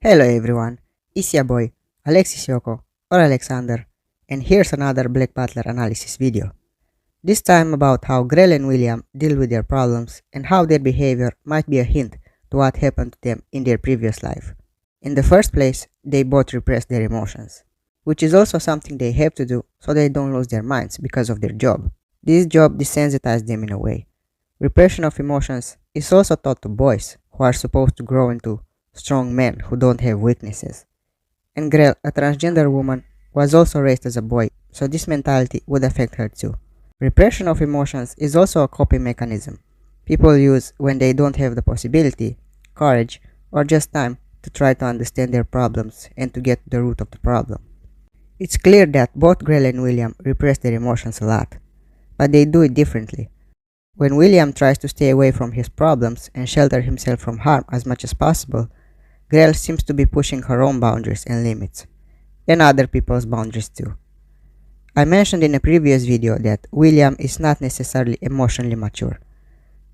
Hello everyone, it's your boy Alexis Yoko or Alexander, and here's another Black Butler analysis video. This time about how Grell and William deal with their problems and how their behavior might be a hint to what happened to them in their previous life. In the first place, they both repress their emotions, which is also something they have to do so they don't lose their minds because of their job. This job desensitizes them in a way. Repression of emotions is also taught to boys who are supposed to grow into strong men who don't have weaknesses. And Grell, a transgender woman, was also raised as a boy, so this mentality would affect her too. Repression of emotions is also a coping mechanism people use when they don't have the possibility, courage, or just time to try to understand their problems and to get to the root of the problem. It's clear that both Grell and William repress their emotions a lot, but they do it differently. When William tries to stay away from his problems and shelter himself from harm as much as possible, Grell seems to be pushing her own boundaries and limits, and other people's boundaries too. I mentioned in a previous video that William is not necessarily emotionally mature.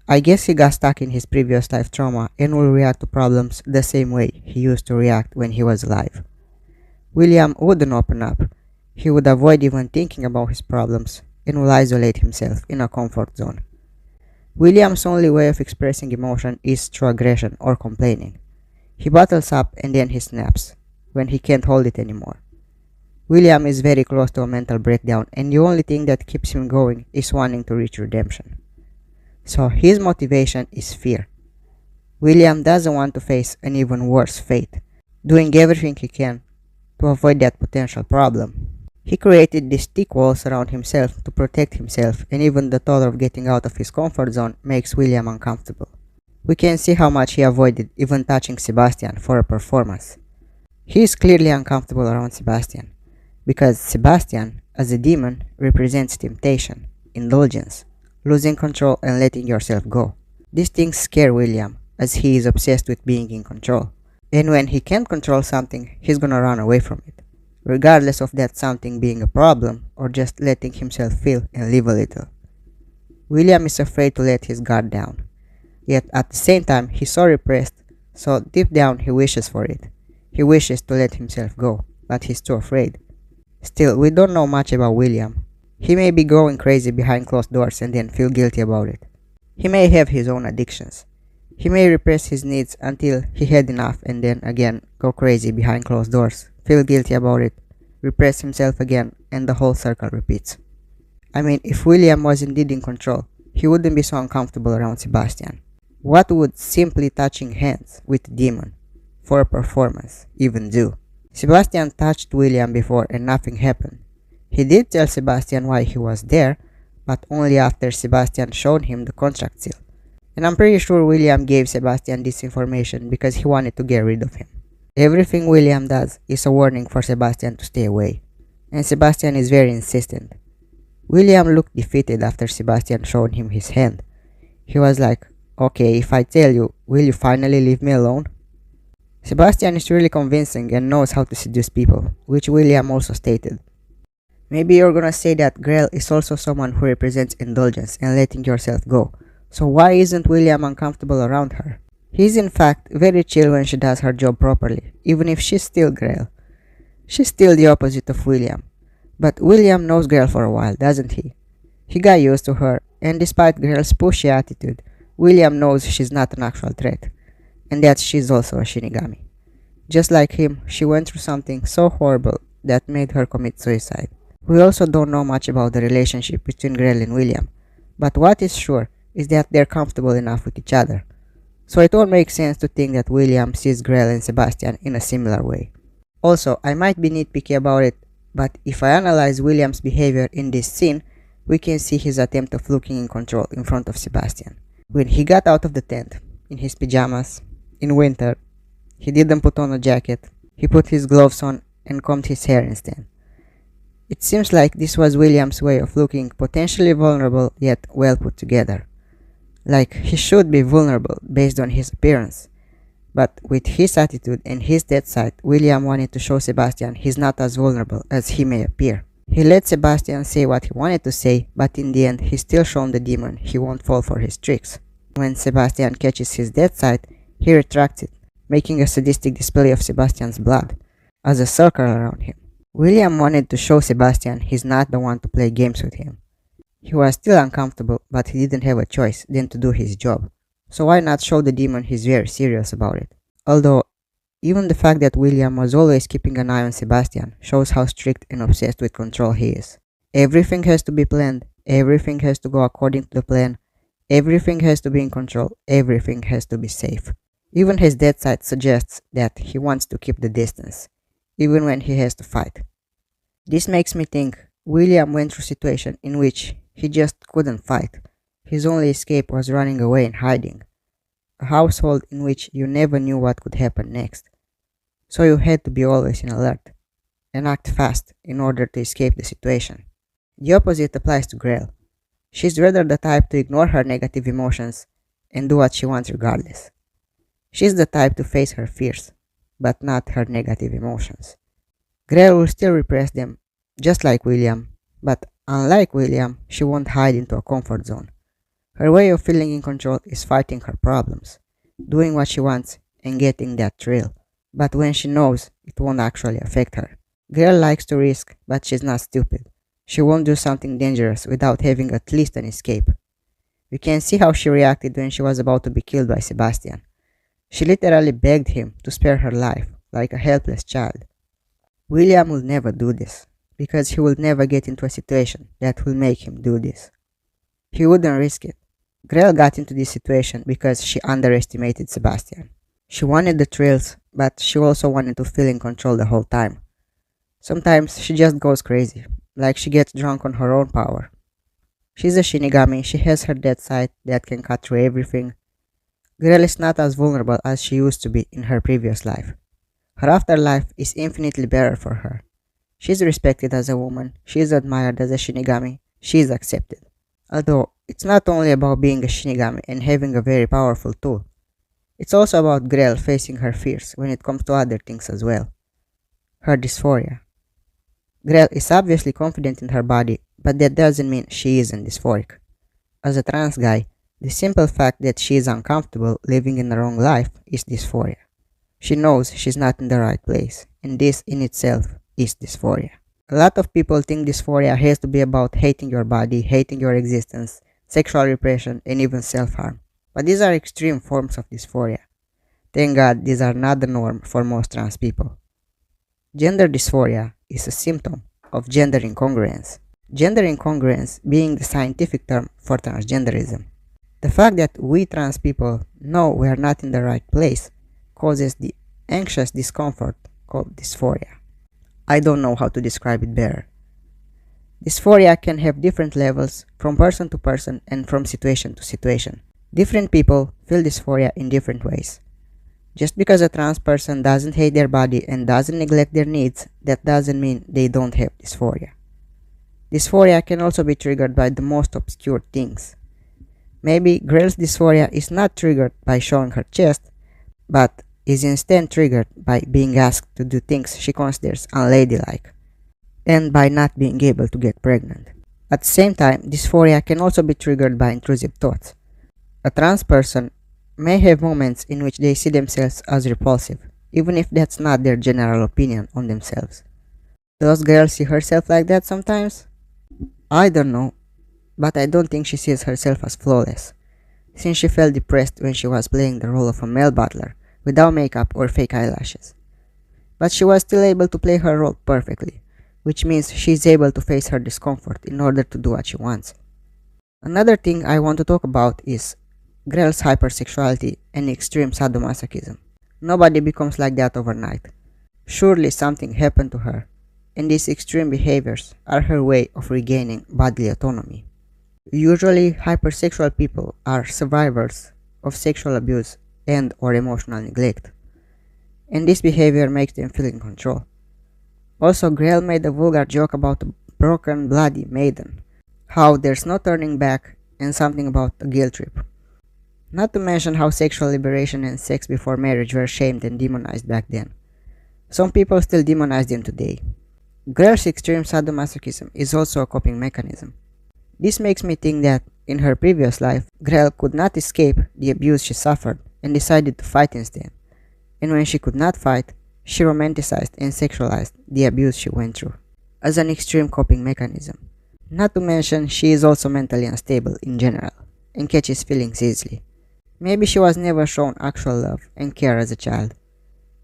I guess he got stuck in his previous life trauma and will react to problems the same way he used to react when he was alive. William wouldn't open up. He would avoid even thinking about his problems and will isolate himself in a comfort zone. William's only way of expressing emotion is through aggression or complaining. He bottles up and then he snaps when he can't hold it anymore. William is very close to a mental breakdown, and the only thing that keeps him going is wanting to reach redemption. So his motivation is fear. William doesn't want to face an even worse fate, doing everything he can to avoid that potential problem. He created these thick walls around himself to protect himself, and even the thought of getting out of his comfort zone makes William uncomfortable. We can see how much he avoided even touching Sebastian for a performance. He is clearly uncomfortable around Sebastian, because Sebastian, as a demon, represents temptation, indulgence, losing control and letting yourself go. These things scare William, as he is obsessed with being in control. And when he can't control something, he's gonna run away from it, regardless of that something being a problem or just letting himself feel and live a little. William is afraid to let his guard down. Yet at the same time, he's so repressed, so deep down he wishes for it. He wishes to let himself go, but he's too afraid. Still, we don't know much about William. He may be going crazy behind closed doors and then feel guilty about it. He may have his own addictions. He may repress his needs until he had enough and then again go crazy behind closed doors, feel guilty about it, repress himself again, and the whole circle repeats. I mean, if William was indeed in control, he wouldn't be so uncomfortable around Sebastian. What would simply touching hands with a demon for a performance even do? Sebastian touched William before and nothing happened. He did tell Sebastian why he was there, but only after Sebastian showed him the contract seal. And I'm pretty sure William gave Sebastian this information because he wanted to get rid of him. Everything William does is a warning for Sebastian to stay away, and Sebastian is very insistent. William looked defeated after Sebastian showed him his hand. He was like, "Okay, if I tell you, will you finally leave me alone?" Sebastian is really convincing and knows how to seduce people, which William also stated. Maybe you're gonna say that Grell is also someone who represents indulgence and letting yourself go, so why isn't William uncomfortable around her? He's in fact very chill when she does her job properly, even if she's still Grell. She's still the opposite of William. But William knows Grell for a while, doesn't he? He got used to her, and despite Grell's pushy attitude, William knows she's not an actual threat, and that she's also a Shinigami. Just like him, she went through something so horrible that made her commit suicide. We also don't know much about the relationship between Grell and William, but what is sure is that they're comfortable enough with each other. So it won't make sense to think that William sees Grell and Sebastian in a similar way. Also, I might be nitpicky about it, but if I analyze William's behavior in this scene, we can see his attempt of looking in control in front of Sebastian. When he got out of the tent, in his pajamas, in winter, he didn't put on a jacket, he put his gloves on and combed his hair instead. It seems like this was William's way of looking potentially vulnerable yet well put together. Like he should be vulnerable based on his appearance. But with his attitude and his dead side, William wanted to show Sebastian he's not as vulnerable as he may appear. He let Sebastian say what he wanted to say, but in the end he still shown the demon he won't fall for his tricks. When Sebastian catches his dead side, he retracts it, making a sadistic display of Sebastian's blood as a circle around him. William wanted to show Sebastian he's not the one to play games with him. He was still uncomfortable, but he didn't have a choice than to do his job. So why not show the demon he's very serious about it? Although, even the fact that William was always keeping an eye on Sebastian shows how strict and obsessed with control he is. Everything has to be planned, everything has to go according to the plan, everything has to be in control, everything has to be safe. Even his dead side suggests that he wants to keep the distance, even when he has to fight. This makes me think William went through a situation in which he just couldn't fight. His only escape was running away and hiding. A household in which you never knew what could happen next. So you had to be always in alert and act fast in order to escape the situation. The opposite applies to Grell. She's rather the type to ignore her negative emotions and do what she wants regardless. She's the type to face her fears, but not her negative emotions. Grell will still repress them, just like William, but unlike William, she won't hide into a comfort zone. Her way of feeling in control is fighting her problems, doing what she wants and getting that thrill, but when she knows it won't actually affect her. Grell likes to risk, but she's not stupid. She won't do something dangerous without having at least an escape. You can see how she reacted when she was about to be killed by Sebastian. She literally begged him to spare her life, like a helpless child. William will never do this, because he will never get into a situation that will make him do this. He wouldn't risk it. Grell got into this situation because she underestimated Sebastian. She wanted the thrills, but she also wanted to feel in control the whole time. Sometimes she just goes crazy, like she gets drunk on her own power. She's a Shinigami, she has her dead side that can cut through everything. Grell is not as vulnerable as she used to be in her previous life. Her afterlife is infinitely better for her. She's respected as a woman, she is admired as a Shinigami, she is accepted. Although, it's not only about being a Shinigami and having a very powerful tool. It's also about Grell facing her fears when it comes to other things as well. Her dysphoria. Grell is obviously confident in her body, but that doesn't mean she isn't dysphoric. As a trans guy, the simple fact that she is uncomfortable living in the wrong life is dysphoria. She knows she's not in the right place, and this in itself is dysphoria. A lot of people think dysphoria has to be about hating your body, hating your existence, sexual repression, and even self-harm. But these are extreme forms of dysphoria. Thank God these are not the norm for most trans people. Gender dysphoria is a symptom of gender incongruence. Gender incongruence being the scientific term for transgenderism. The fact that we trans people know we are not in the right place causes the anxious discomfort called dysphoria. I don't know how to describe it better. Dysphoria can have different levels from person to person and from situation to situation. Different people feel dysphoria in different ways. Just because a trans person doesn't hate their body and doesn't neglect their needs, that doesn't mean they don't have dysphoria. Dysphoria can also be triggered by the most obscure things. Maybe Grell's dysphoria is not triggered by showing her chest, but is instead triggered by being asked to do things she considers unladylike, and by not being able to get pregnant. At the same time, dysphoria can also be triggered by intrusive thoughts. A trans person may have moments in which they see themselves as repulsive, even if that's not their general opinion on themselves. Does Grell see herself like that sometimes? I don't know, but I don't think she sees herself as flawless, since she felt depressed when she was playing the role of a male butler without makeup or fake eyelashes. But she was still able to play her role perfectly, which means she is able to face her discomfort in order to do what she wants. Another thing I want to talk about is Grell's hypersexuality and extreme sadomasochism. Nobody becomes like that overnight. Surely something happened to her, and these extreme behaviors are her way of regaining bodily autonomy. Usually, hypersexual people are survivors of sexual abuse and or emotional neglect, and this behavior makes them feel in control. Also, Grell made a vulgar joke about a broken, bloody maiden, how there's no turning back, and something about a guilt trip. Not to mention how sexual liberation and sex before marriage were shamed and demonized back then. Some people still demonize them today. Grell's extreme sadomasochism is also a coping mechanism. This makes me think that, in her previous life, Grell could not escape the abuse she suffered and decided to fight instead. and when she could not fight, she romanticized and sexualized the abuse she went through as an extreme coping mechanism. Not to mention, she is also mentally unstable in general and catches feelings easily. Maybe she was never shown actual love and care as a child.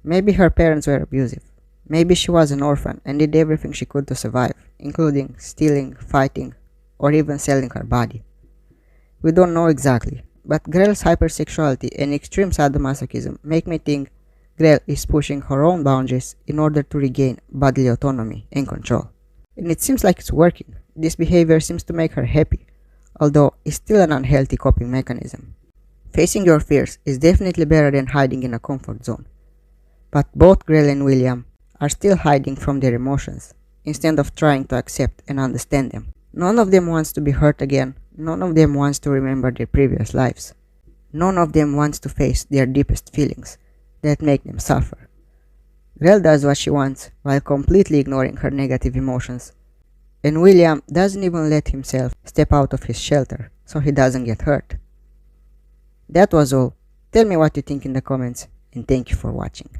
Maybe her parents were abusive. Maybe she was an orphan and did everything she could to survive, including stealing, fighting, or even selling her body. We don't know exactly, but Grell's hypersexuality and extreme sadomasochism make me think Grell is pushing her own boundaries in order to regain bodily autonomy and control. And it seems like it's working. This behavior seems to make her happy, although it's still an unhealthy coping mechanism. Facing your fears is definitely better than hiding in a comfort zone. But both Grell and William are still hiding from their emotions, instead of trying to accept and understand them. None of them wants to be hurt again. None of them wants to remember their previous lives. None of them wants to face their deepest feelings that make them suffer. Grell does what she wants while completely ignoring her negative emotions. And William doesn't even let himself step out of his shelter so he doesn't get hurt. That was all. Tell me what you think in the comments, and thank you for watching.